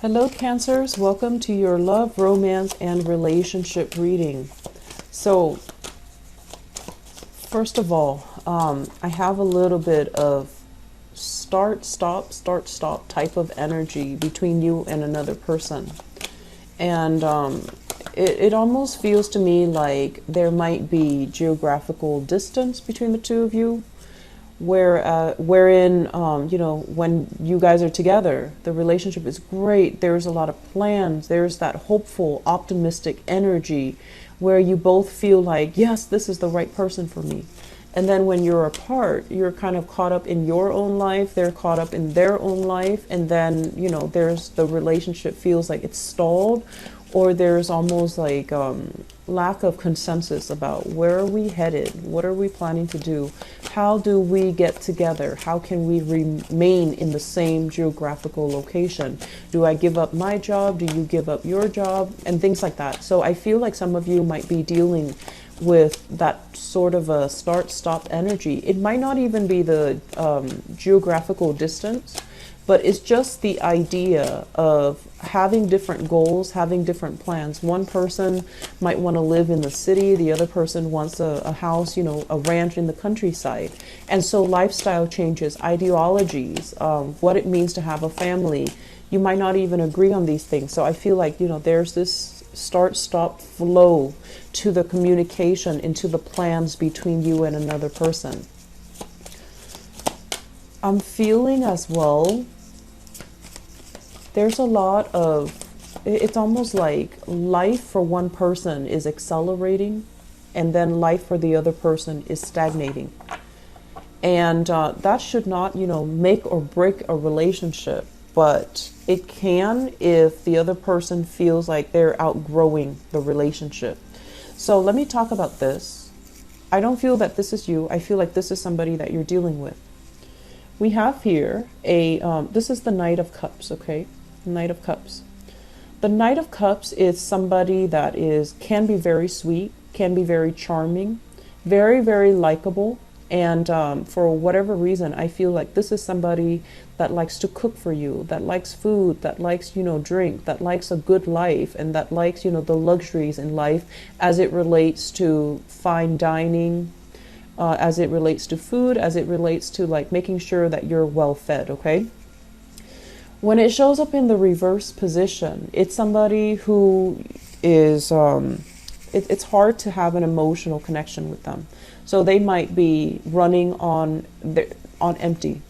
Hello, Cancers. Welcome to your love, romance, and relationship reading. So, first of all, I have a little bit of start, stop type of energy between you and another person. And it almost feels to me like there might be geographical distance between the two of you, wherein when you guys are together, the relationship is great. There's a lot of plans. There's that hopeful, optimistic energy where you both feel like, yes, this is the right person for me. And then when you're apart, you're kind of caught up in your own life. They're caught up in their own life. And then, there's the relationship feels like it's stalled, or there's almost like lack of consensus about where are we headed? What are we planning to do? How do we get together? How can we remain in the same geographical location? Do I give up my job? Do you give up your job? And things like that. So I feel like some of you might be dealing with that sort of a start-stop energy. It might not even be the geographical distance, but it's just the idea of having different goals, having different plans. One person might want to live in the city. The other person wants a house, a ranch in the countryside. And so lifestyle changes, ideologies, what it means to have a family. You might not even agree on these things. So I feel like, there's this start-stop flow to the communication, into the plans between you and another person. I'm feeling as well, there's a lot of, it's almost like life for one person is accelerating and then life for the other person is stagnating. And that should not, make or break a relationship, but it can if the other person feels like they're outgrowing the relationship. So let me talk about this. I don't feel that this is you. I feel like this is somebody that you're dealing with. We have here this is the Knight of Cups, okay? Knight of Cups. The Knight of Cups is somebody that can be very sweet, can be very charming, very, very likable. And for whatever reason, I feel like this is somebody that likes to cook for you, that likes food, that likes, drink, that likes a good life, and that likes, the luxuries in life as it relates to fine dining, as it relates to food, as it relates to like making sure that you're well fed, okay? When it shows up in the reverse position, it's somebody who is, it's hard to have an emotional connection with them. So they might be running on empty.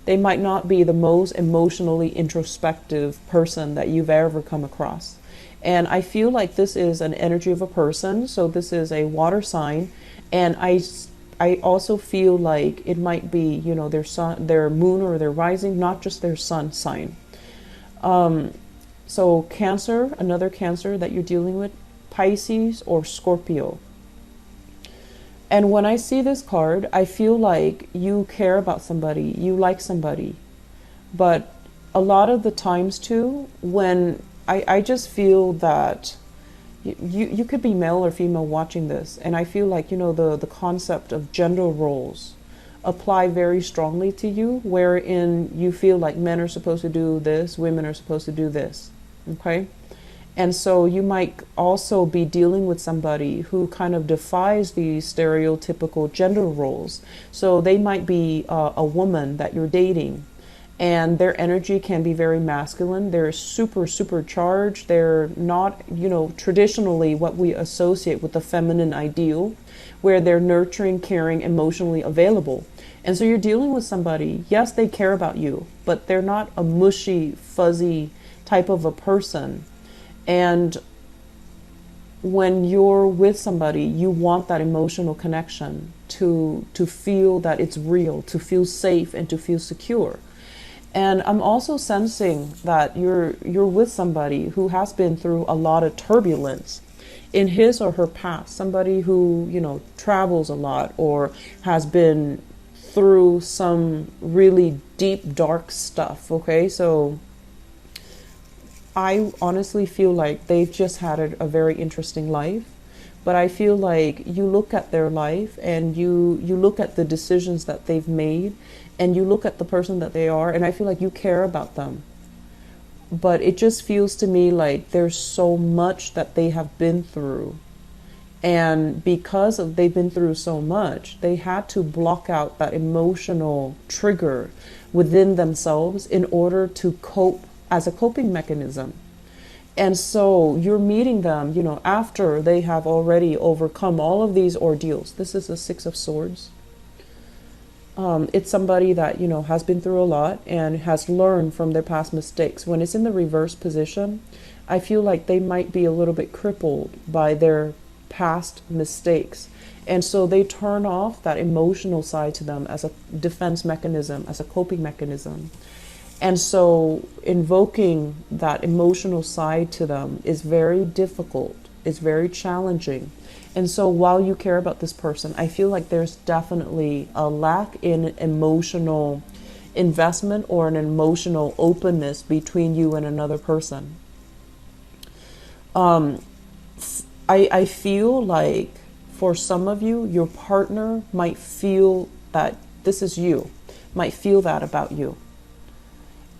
They might not be the most emotionally introspective person that you've ever come across. And I feel like this is an energy of a person. So this is a water sign. And I also feel like it might be, their sun, their moon, or their rising, not just their sun sign. So Cancer, another Cancer that you're dealing with, Pisces or Scorpio. And when I see this card, I feel like you care about somebody, you like somebody. But a lot of the times too, when I just feel that you could be male or female watching this, and I feel like, the concept of gender roles apply very strongly to you, wherein you feel like men are supposed to do this, women are supposed to do this, okay? And so you might also be dealing with somebody who kind of defies these stereotypical gender roles. So they might be a woman that you're dating, and their energy can be very masculine. They're super charged. They're not, traditionally what we associate with the feminine ideal, where they're nurturing, caring, emotionally available. And so you're dealing with somebody, yes, they care about you, but they're not a mushy, fuzzy type of a person. And when you're with somebody, you want that emotional connection to feel that it's real, to feel safe, and to feel secure. And I'm also sensing that you're with somebody who has been through a lot of turbulence in his or her past. Somebody who, travels a lot or has been through some really deep, dark stuff, okay? So I honestly feel like they've just had a very interesting life, but I feel like you look at their life and you look at the decisions that they've made, and you look at the person that they are, and I feel like you care about them. but it just feels to me like there's so much that they have been through. And because of they've been through so much, they had to block out that emotional trigger within themselves in order to cope as a coping mechanism. And so you're meeting them, you know, after they have already overcome all of these ordeals. This is the Six of Swords. It's somebody that, you know, has been through a lot and has learned from their past mistakes. When it's in the reverse position, I feel like they might be a little bit crippled by their past mistakes. And so they turn off that emotional side to them as a defense mechanism, as a coping mechanism. And so invoking that emotional side to them is very difficult. It's very challenging. And so while you care about this person, I feel like there's definitely a lack in emotional investment or an emotional openness between you and another person. I feel like for some of you, your partner might feel that this is you, might feel that about you.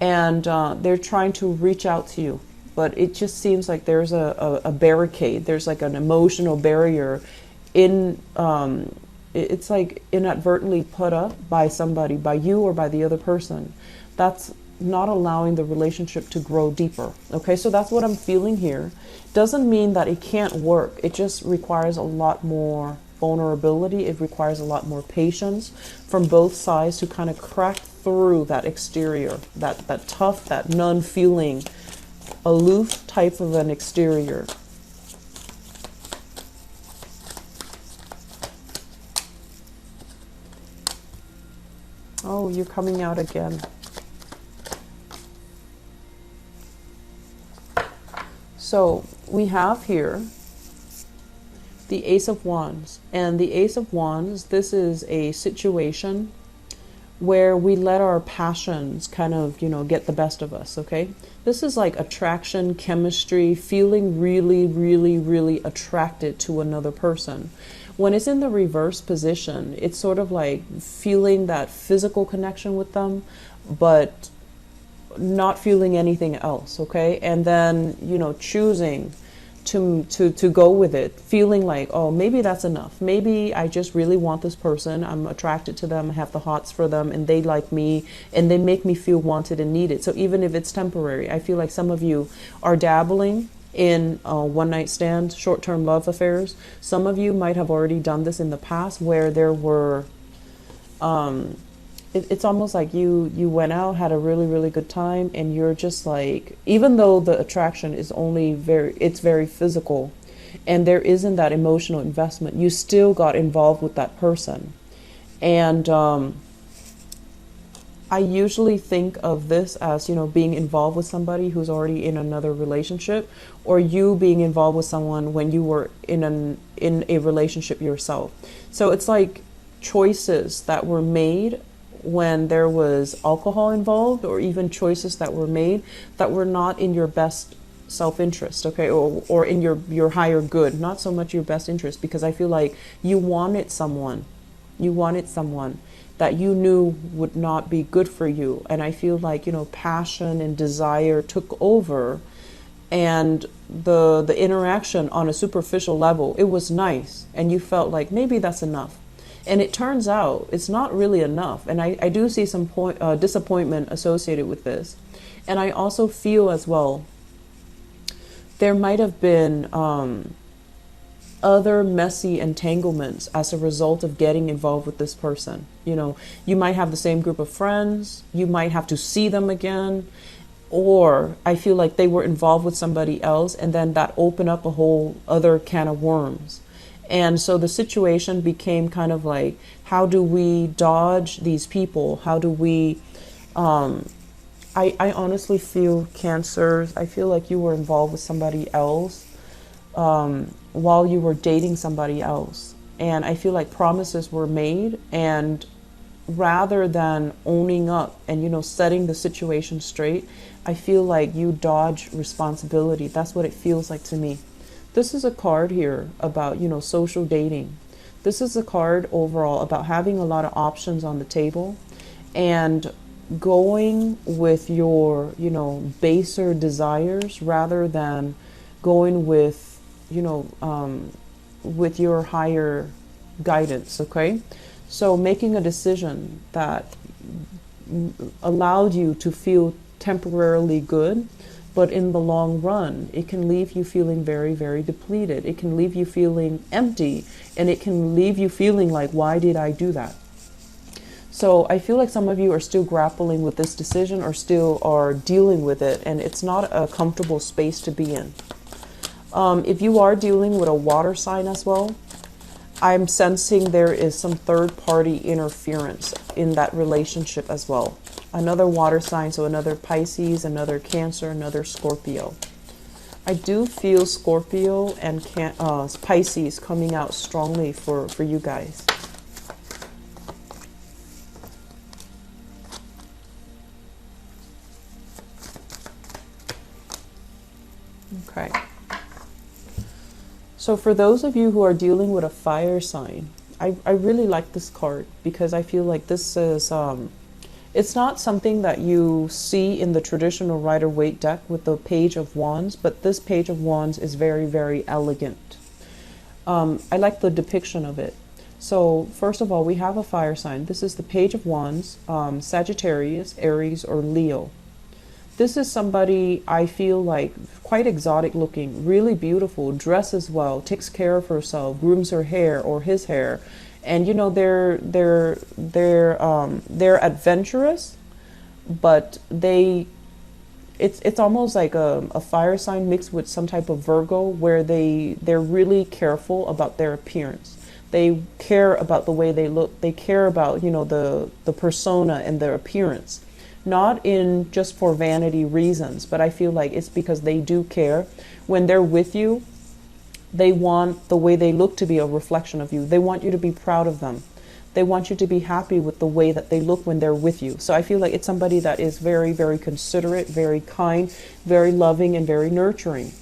And they're trying to reach out to you, but it just seems like there's a barricade. There's like an emotional barrier it's like inadvertently put up by somebody, by you or by the other person. That's not allowing the relationship to grow deeper. Okay, so that's what I'm feeling here. Doesn't mean that it can't work. It just requires a lot more vulnerability. It requires a lot more patience from both sides to kind of crack through that exterior, that tough, that non-feeling, aloof type of an exterior. Oh, you're coming out again. So we have here the Ace of Wands. And the Ace of Wands, this is a situation where we let our passions kind of, you know, get the best of us, okay? This is like attraction, chemistry, feeling really, really, really attracted to another person. When it's in the reverse position, it's sort of like feeling that physical connection with them, but not feeling anything else, okay? And then, you know, choosing to go with it, feeling like, oh, maybe that's enough. Maybe I just really want this person. I'm attracted to them, I have the hots for them, and they like me, and they make me feel wanted and needed. So even if it's temporary, I feel like some of you are dabbling in one-night stand, short-term love affairs. Some of you might have already done this in the past where there were it's almost like you went out, had a really, really good time, and you're just like, even though the attraction is only it's very physical and there isn't that emotional investment, you still got involved with that person. And I usually think of this as, you know, being involved with somebody who's already in another relationship, or you being involved with someone when you were in a relationship yourself. So it's like choices that were made when there was alcohol involved, or even choices that were made that were not in your best self-interest, okay, or in your higher good, not so much your best interest, because I feel like you wanted someone that you knew would not be good for you. And I feel like, you know, passion and desire took over, and the interaction on a superficial level, it was nice, and you felt like maybe that's enough. And it turns out it's not really enough. And I do see some disappointment associated with this. And I also feel as well, there might have been other messy entanglements as a result of getting involved with this person. You know, you might have the same group of friends, you might have to see them again, or I feel like they were involved with somebody else, and then that opened up a whole other can of worms. And so the situation became kind of like, how do we dodge these people? How do we, I honestly feel, Cancer, I feel like you were involved with somebody else while you were dating somebody else. And I feel like promises were made, and rather than owning up and, you know, setting the situation straight, I feel like you dodge responsibility. That's what it feels like to me. This is a card here about, you know, social dating. This is a card overall about having a lot of options on the table and going with your, baser desires rather than going with, with your higher guidance, okay? So making a decision that allowed you to feel temporarily good, but in the long run, it can leave you feeling very, very depleted. It can leave you feeling empty, and it can leave you feeling like, why did I do that? So I feel like some of you are still grappling with this decision or still are dealing with it, and it's not a comfortable space to be in. If you are dealing with a water sign as well, I'm sensing there is some third-party interference in that relationship as well. Another water sign, so another Pisces, another Cancer, another Scorpio. I do feel Scorpio and Pisces coming out strongly for you guys. Okay. So for those of you who are dealing with a fire sign, I really like this card because I feel like this is, it's not something that you see in the traditional Rider-Waite deck with the Page of Wands, but this Page of Wands is very, very elegant. I like the depiction of it. So first of all, we have a fire sign. This is the Page of Wands, Sagittarius, Aries, or Leo. This is somebody I feel like quite exotic looking, really beautiful, dresses well, takes care of herself, grooms her hair or his hair, and they're adventurous, but it's almost like a fire sign mixed with some type of Virgo, where they're really careful about their appearance. They care about the way they look. They care about the persona and their appearance. Not in just for vanity reasons, but I feel like it's because they do care. When they're with you, they want the way they look to be a reflection of you. They want you to be proud of them. They want you to be happy with the way that they look when they're with you. So I feel like it's somebody that is very, very considerate, very kind, very loving, and very nurturing.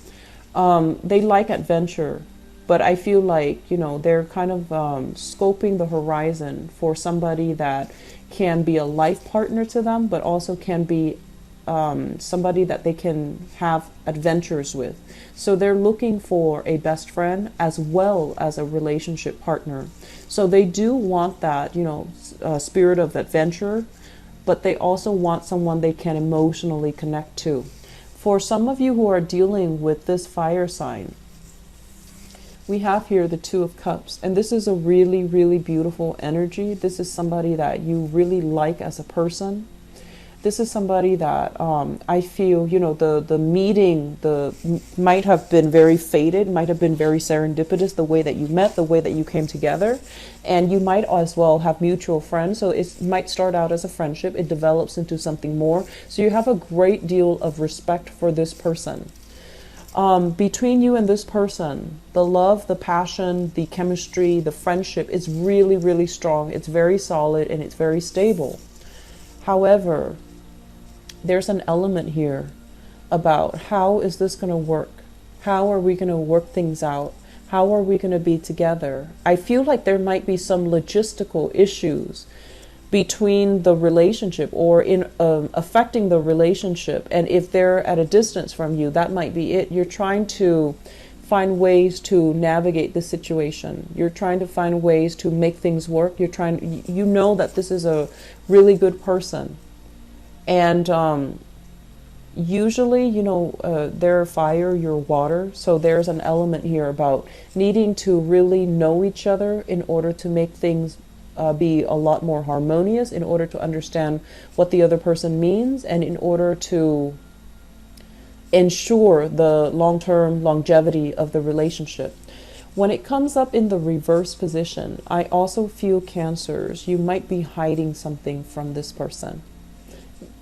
They like adventure, but I feel like, they're kind of scoping the horizon for somebody that can be a life partner to them, but also can be somebody that they can have adventures with. So they're looking for a best friend as well as a relationship partner. So they do want that, spirit of adventure, but they also want someone they can emotionally connect to. For some of you who are dealing with this fire sign, we have here the Two of Cups, and this is a really, really beautiful energy. This is somebody that you really like as a person. This is somebody that I feel, the meeting might have been very fated, might have been very serendipitous, the way that you met, the way that you came together. And you might as well have mutual friends. So it might start out as a friendship. It develops into something more. So you have a great deal of respect for this person. Between you and this person, the love, the passion, the chemistry, the friendship is really, really strong. It's very solid and it's very stable. However, there's an element here about how is this going to work? How are we going to work things out? How are we going to be together? I feel like there might be some logistical issues between the relationship or in affecting the relationship. And if they're at a distance from you, that might be it. You're trying to find ways to navigate the situation. You're trying to find ways to make things work. You're trying, that this is a really good person. And usually, they're fire, you're water. So there's an element here about needing to really know each other in order to make things be a lot more harmonious, in order to understand what the other person means, and in order to ensure the long-term longevity of the relationship. When it comes up in the reverse position, I also feel Cancers, you might be hiding something from this person.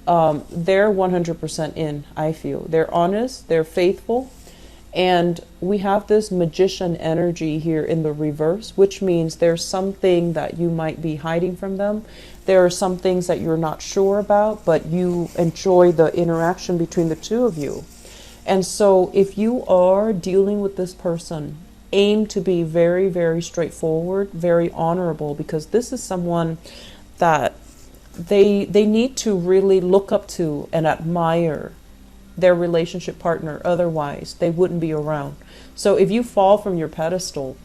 They're 100% in, I feel. They're honest, they're faithful, and we have this magician energy here in the reverse, which means there's something that you might be hiding from them. There are some things that you're not sure about, but you enjoy the interaction between the two of you. And so if you are dealing with this person, aim to be very, very straightforward, very honorable, because this is someone that they need to really look up to and admire their relationship partner. Otherwise, they wouldn't be around. So if you fall from your pedestal,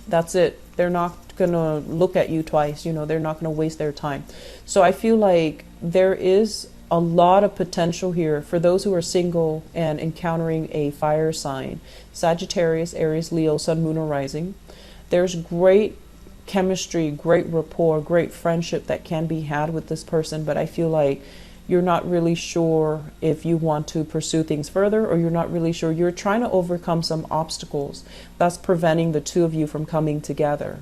that's it. They're not going to look at you twice. You know, they're not going to waste their time. So I feel like there is a lot of potential here for those who are single and encountering a fire sign. Sagittarius, Aries, Leo, Sun, Moon, or Rising. There's great chemistry, great rapport, great friendship that can be had with this person. But I feel like you're not really sure if you want to pursue things further, or you're not really sure. You're trying to overcome some obstacles that's preventing the two of you from coming together.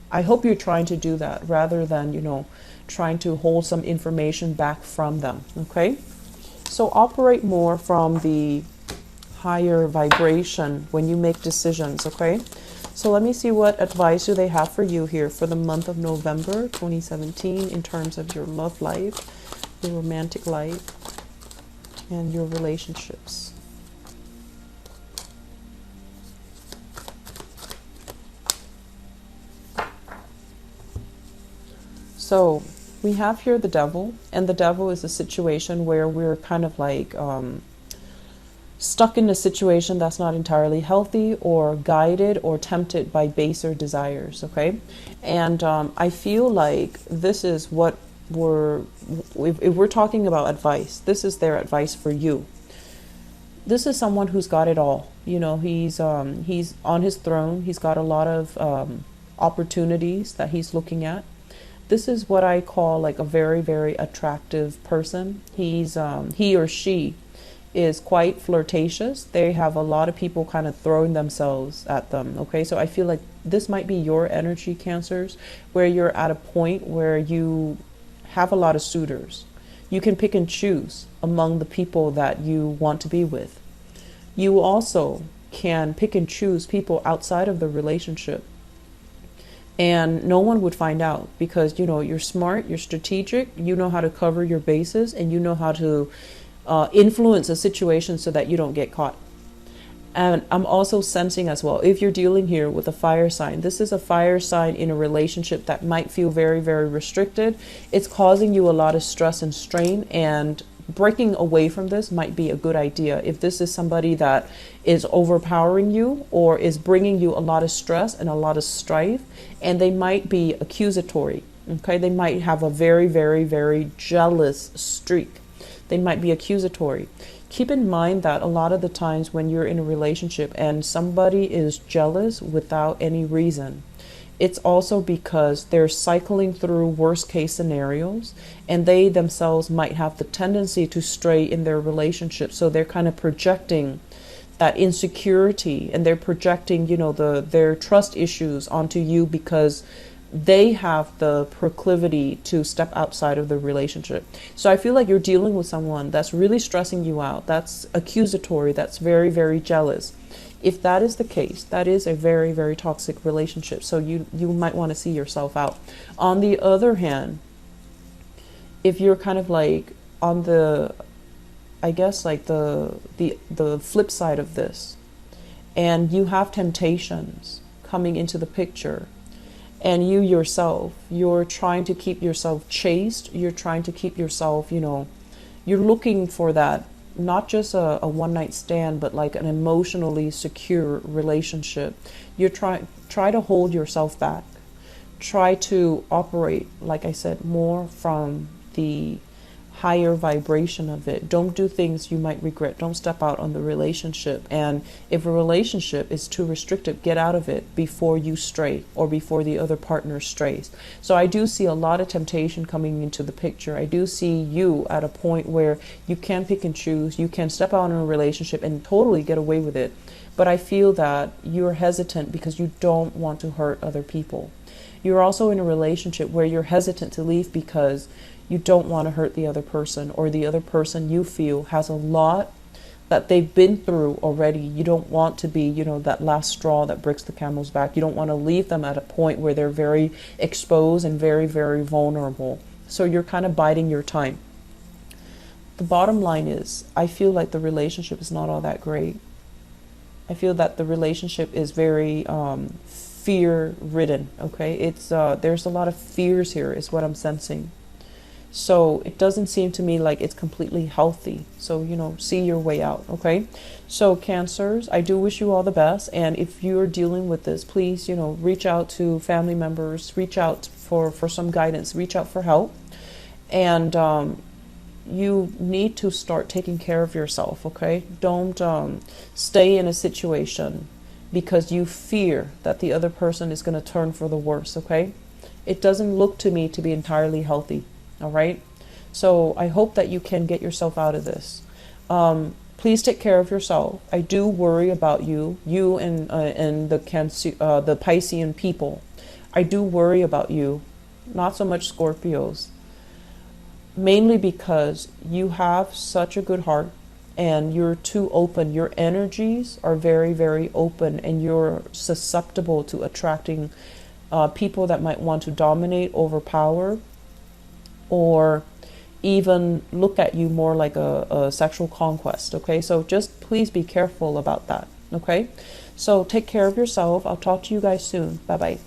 I hope you're trying to do that rather than, you know, trying to hold some information back from them. Okay? So operate more from the higher vibration when you make decisions. Okay? So let me see what advice do they have for you here for the month of November 2017 in terms of your love life, your romantic life, and your relationships. So we have here the devil, and the devil is a situation where we're kind of like stuck in a situation that's not entirely healthy, or guided or tempted by baser desires. Okay, and I feel like this is what if we're talking about advice, this is their advice for you. This is someone who's got it all. You know, he's on his throne. He's got a lot of opportunities that he's looking at. This is what I call like a very, very attractive person. He or she is quite flirtatious. They have a lot of people kind of throwing themselves at them. Okay, so I feel like this might be your energy, Cancers, where you're at a point where you have a lot of suitors. You can pick and choose among the people that you want to be with. You also can pick and choose people outside of the relationship, and no one would find out, because, you know, you're smart, you're strategic, you know how to cover your bases, and you know how to influence a situation so that you don't get caught. And I'm also sensing as well, if you're dealing here with a fire sign, this is a fire sign in a relationship that might feel very, very restricted. It's causing you a lot of stress and strain, and breaking away from this might be a good idea. If this is somebody that is overpowering you or is bringing you a lot of stress and a lot of strife, and they might be accusatory. Okay, they might have a very, very, very jealous streak. They might be accusatory. Keep in mind that a lot of the times when you're in a relationship and somebody is jealous without any reason, it's also because they're cycling through worst case scenarios, and they themselves might have the tendency to stray in their relationship. So they're kind of projecting that insecurity, and they're projecting, you know, their trust issues onto you, because they have the proclivity to step outside of the relationship. So I feel like you're dealing with someone that's really stressing you out, that's accusatory, that's very, very jealous. If that is the case, that is a very, very toxic relationship. So you might want to see yourself out. On the other hand, if you're kind of like on the, I guess like the flip side of this, and you have temptations coming into the picture, and you yourself, you're trying to keep yourself chaste, you're trying to keep yourself, you know, you're looking for that, not just a one-night stand, but like an emotionally secure relationship. You try to hold yourself back. Try to operate, like I said, more from the higher vibration of it. Don't do things you might regret. Don't step out on the relationship. And if a relationship is too restrictive, get out of it before you stray, or before the other partner strays. So I do see a lot of temptation coming into the picture. I do see you at a point where you can pick and choose. You can step out in a relationship and totally get away with it. But I feel that you're hesitant because you don't want to hurt other people. You're also in a relationship where you're hesitant to leave because you don't want to hurt the other person, or the other person you feel has a lot that they've been through already. You don't want to be, you know, that last straw that breaks the camel's back. You don't want to leave them at a point where they're very exposed and very, very vulnerable. So you're kind of biding your time. The bottom line is, I feel like the relationship is not all that great. I feel that the relationship is very fear-ridden. Okay, it's there's a lot of fears here, is what I'm sensing. So it doesn't seem to me like it's completely healthy. So, you know, see your way out, okay? So Cancers, I do wish you all the best. And if you're dealing with this, please, you know, reach out to family members, reach out for some guidance, reach out for help. And you need to start taking care of yourself, okay? Don't stay in a situation because you fear that the other person is going to turn for the worse, okay? It doesn't look to me to be entirely healthy, all right? So I hope that you can get yourself out of this. Please take care of yourself. I do worry about you and the Piscean people. I do worry about you, not so much Scorpios, mainly because you have such a good heart and you're too open. Your energies are very, very open, and you're susceptible to attracting people that might want to dominate, overpower, or even look at you more like a sexual conquest, okay? So just please be careful about that, okay? So take care of yourself. I'll talk to you guys soon. Bye-bye.